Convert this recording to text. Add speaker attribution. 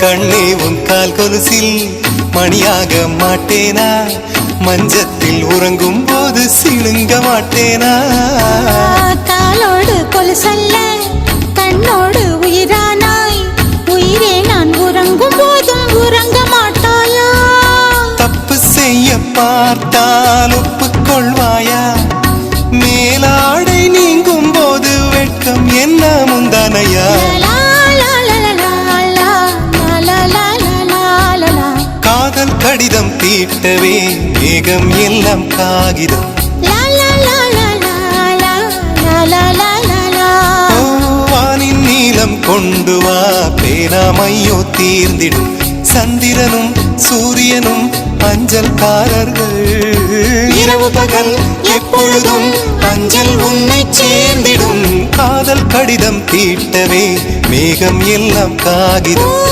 Speaker 1: கண்ணே உன் கால் கொலுசில் மணியாக மாட்டேனா, மஞ்சத்தில் உறங்கும் போது சிணுங்க மாட்டேனா.
Speaker 2: காலோடு கொலுசல்ல கண்ணோடு உயிரானாய், உயிரே நான் உறங்கும் போதும் உறங்க மாட்டாயா.
Speaker 1: தப்பு செய்ய பார்த்தால் ஒப்புக்கொள்வாயா, மேலாடை நீங்கும் போது வெட்கம் என்ன முந்தானையா. காதல் கடிதம் தீட்டவே மேகம் எல்லாம் காகிதம், வானின் நீளம் கொண்டு வா பேனாமையோ தீர்ந்திடும். சந்திரனும் சூரியனும் அஞ்சல்காரர்கள், இரவு பகல் எப்பொழுதும் அஞ்சல் உன்னை சேர்ந்திடும். காதல் கடிதம் தீட்டவே மேகம் எல்லாம் காகிதம்.